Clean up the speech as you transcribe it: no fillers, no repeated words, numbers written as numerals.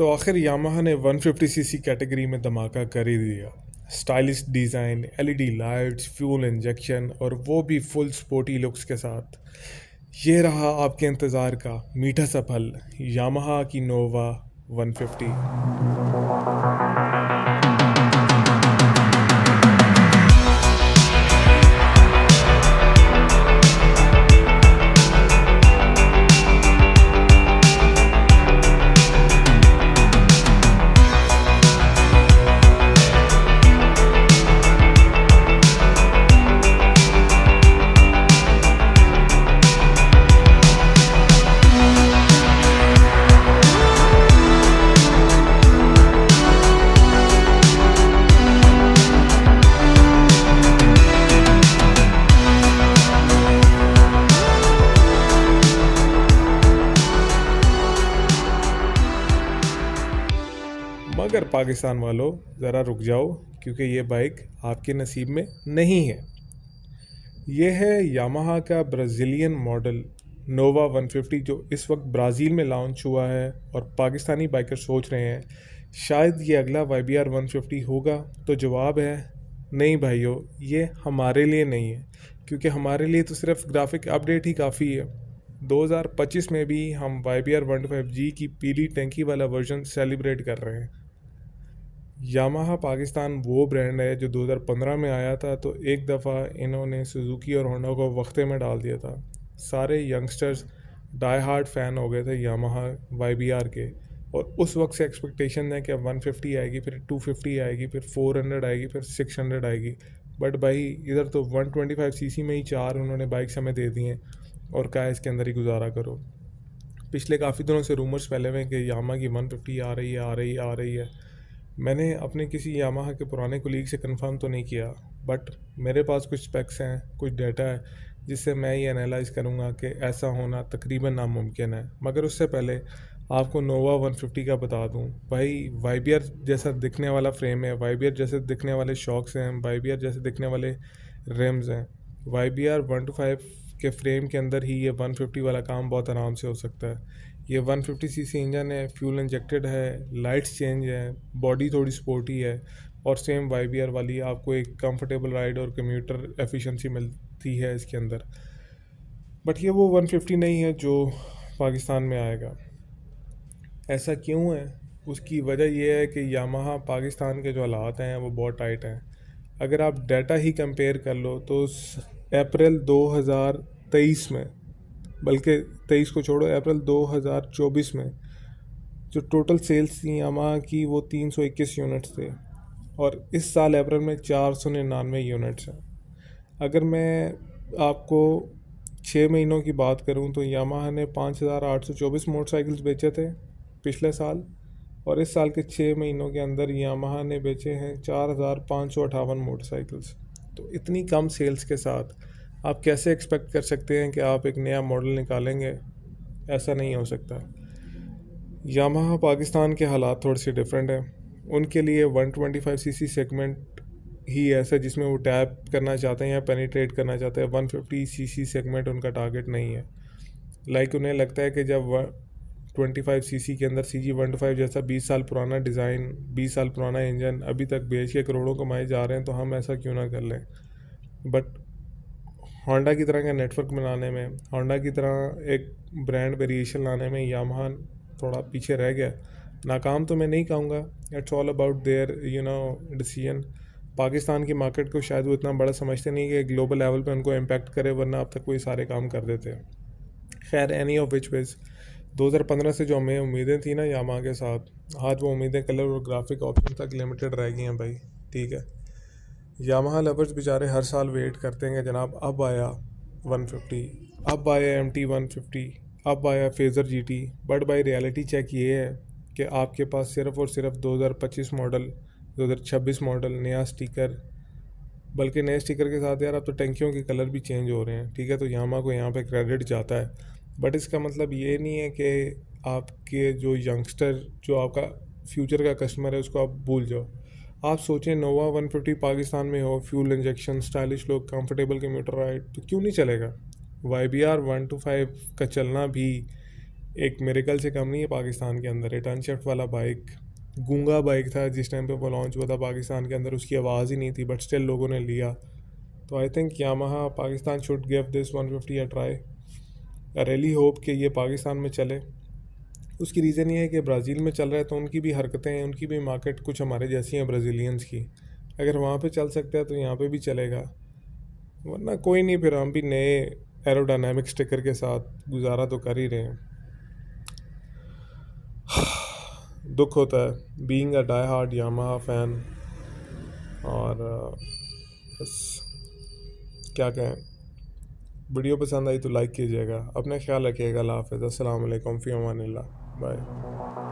तो आखिर यामाहा ने 150 सीसी कैटेगरी में धमाका कर ही दिया। Stylish design, LED lights, fuel injection और वो भी फुल स्पोर्टी लुक्स के साथ। ये रहा आपके इंतज़ार का मीठा सा फल, यामाहा की नोवा 150। मगर पाकिस्तान वालों ज़रा रुक जाओ, क्योंकि ये बाइक आपके नसीब में नहीं है। ये है यामाहा का ब्राज़ीलियन मॉडल नोवा 150, जो इस वक्त ब्राज़ील में लॉन्च हुआ है और पाकिस्तानी बाइकर सोच रहे हैं शायद ये अगला YBR 150 होगा। तो जवाब है नहीं भाइयों, ये हमारे लिए नहीं है, क्योंकि हमारे लिए तो सिर्फ ग्राफिक अपडेट ही काफ़ी है। 2025 में भी हम YBR 125G की पीली टंकी वाला वर्जन सेलिब्रेट कर रहे हैं। यामाहा पाकिस्तान वो ब्रांड है जो 2015 में आया था, तो एक दफ़ा इन्होंने सुजुकी और होंडा को वक्ते में डाल दिया था। सारे यंगस्टर्स डाई हार्ड फ़ैन हो गए थे यामाहा YBR के, और उस वक्त से एक्सपेक्टेशन है कि अब 150 आएगी, फिर 250 आएगी, फिर 400 आएगी, फिर 600 आएगी। बट भाई इधर तो 125 सीसी में ही 4 उन्होंने बाइक्स हमें दे दी हैं और कहा इसके अंदर ही गुजारा करो। पिछले काफ़ी दिनों से रूमर्स फैले हुए हैं कि यामाहा की 150 आ रही है, आ रही है, आ रही है। मैंने अपने किसी यामाहा के पुराने कोलीग से कंफर्म तो नहीं किया, बट मेरे पास कुछ स्पेक्स हैं, कुछ डाटा है, जिससे मैं ये एनालाइज़ करूँगा कि ऐसा होना तकरीबन नामुमकिन है। मगर उससे पहले आपको नोवा 150 का बता दूँ, भाई YBR जैसा दिखने वाला फ्रेम है, YBR जैसे दिखने वाले शॉक्स हैं, YBR जैसे दिखने वाले रिम्स हैं। YBR 125 के फ्रेम के अंदर ही ये 150 वाला काम बहुत आराम से हो सकता है। ये 150 सीसी इंजन है, फ्यूल इंजेक्टेड है, लाइट्स चेंज है, बॉडी थोड़ी स्पोर्टी है, और सेम YBR वाली आपको एक कंफर्टेबल राइड और कम्यूटर एफिशिएंसी मिलती है इसके अंदर। बट ये वो 150 नहीं है जो पाकिस्तान में आएगा। ऐसा क्यों है? उसकी वजह यह है कि यामाहा पाकिस्तान के जो हालात हैं वो बहुत टाइट हैं। अगर आप डाटा ही कंपेयर कर लो तो अप्रैल 2023 में, बल्कि 23 को छोड़ो, अप्रैल 2024 में जो टोटल सेल्स थी यामाहा की वो 321 यूनिट्स थे, और इस साल अप्रैल में 499 यूनिट्स हैं। अगर मैं आपको 6 महीनों की बात करूं तो यामाहा ने 5824 मोटरसाइकिल्स बेचे थे पिछले साल, और इस साल के 6 महीनों के अंदर यामाहा ने बेचे हैं 4558 मोटरसाइकिल्स। तो इतनी कम सेल्स के साथ आप कैसे एक्सपेक्ट कर सकते हैं कि आप एक नया मॉडल निकालेंगे? ऐसा नहीं हो सकता। यामाहा पाकिस्तान के हालात थोड़े से डिफरेंट हैं। उनके लिए 125 सीसी सेगमेंट ही ऐसा जिसमें वो टैप करना चाहते हैं या पेनिट्रेट करना चाहते हैं। 150 सीसी सेगमेंट उनका टारगेट नहीं है। उन्हें लगता है कि जब 25 सीसी के अंदर CG 125 जैसा 20 साल पुराना डिज़ाइन, 20 साल पुराना इंजन अभी तक बेच के करोड़ों कमाए जा रहे हैं, तो हम ऐसा क्यों ना कर लें। बट होंडा की तरह का नेटवर्क बनाने में, होंडा की तरह एक ब्रांड वेरिएशन लाने में यामाहा थोड़ा पीछे रह गया। नाकाम तो मैं नहीं कहूँगा, it's all about their decision. Pakistan की मार्केट को शायद वो इतना बड़ा समझते नहीं कि ग्लोबल लेवल पे उनको इम्पैक्ट करे, वरना अब तक कोई सारे काम कर देते। खैर, एनी ऑफ विच वेज 2015 से जो हमें उम्मीदें थी ना यामाहा के साथ, आज वो उम्मीदें कलर और ग्राफिक ऑप्शन तक लिमिटेड रह गई हैं भाई। ठीक है, यामाहा लवर्स बेचारे हर साल वेट करते हैं कि जनाब अब आया 150, अब आया MT 150, अब आया फेज़र GT। बट भाई रियलिटी चेक ये है कि आपके पास सिर्फ और सिर्फ 2025 मॉडल, 2026 मॉडल, नया स्टिकर, बल्कि नए स्टिकर के साथ यार अब तो टंकियों के कलर भी चेंज हो रहे हैं। ठीक है, तो यामाहा को यहाँ पे क्रेडिट जाता है, बट इसका मतलब ये नहीं है कि आपके जो यंगस्टर, जो आपका फ्यूचर का कस्टमर है, उसको आप भूल जाओ। आप सोचें नोवा 150 पाकिस्तान में हो, fuel injection, stylish look, comfortable commuter ride, तो क्यों नहीं चलेगा। YBR 125 का चलना भी एक मिरेकल से कम नहीं है पाकिस्तान के अंदर। ये टर्न शिफ्ट वाला बाइक गूंगा बाइक था जिस टाइम पे वो लॉन्च हुआ था पाकिस्तान के अंदर, उसकी आवाज़ ही नहीं थी, बट स्टिल लोगों ने लिया। तो I think Yamaha Pakistan should give this 150 a try. I really hope कि ये पाकिस्तान में चले। उसकी रीज़न ये है कि ब्राज़ील में चल रहा है तो उनकी भी हरकतें हैं, उनकी भी मार्केट कुछ हमारे जैसी हैं ब्राज़ीलियंस की। अगर वहाँ पे चल सकता है तो यहाँ पे भी चलेगा, वरना कोई नहीं, फिर हम भी नए एरोडायनामिक स्टिकर के साथ गुजारा तो कर ही रहे हैं। दुख होता है being a die hard Yamaha fan. और बस क्या कहें। वीडियो पसंद आई तो लाइक कीजिएगा, अपना ख्याल रखिएगा। अल्लाह हाफ़िज़, अस्सलाम वालेकुम, फ़ी अमानिल्लाह, बाय।